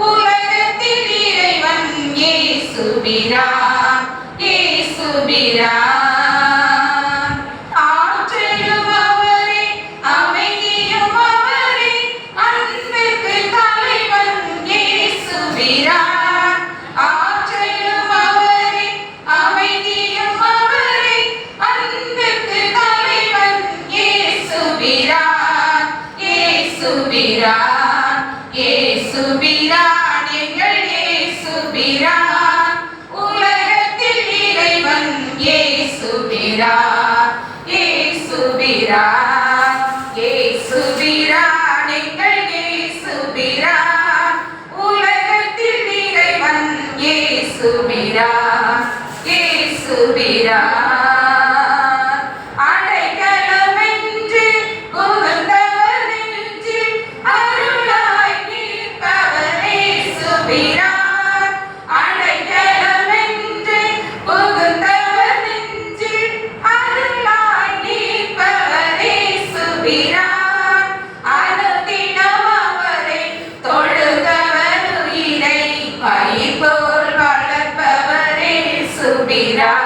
உலகத்தில் இறைவன் இயேசுபிரான் இயேசுபிரான். ஆற்றலும் அவரே, அமைதியும் அவரே, அன்பிற்கு தலைவன் இயேசுபிரான். ஆற்றலும் அவரே, அமைதியும் அவரே, அன்பிற்கு தலைவன் இயேசுபிரான் இயேசுபிரான் இயேசுபிரான் எங்கள் இயேசுபிரான். உலகத்தில் இறைவன் இயேசுபிரான் இயேசுபிரான் இயேசுபிரான் எங்கள் இயேசுபிரான். உலகத்தில் இறைவன் இயேசுபிரான் இயேசுபிரான். Mira.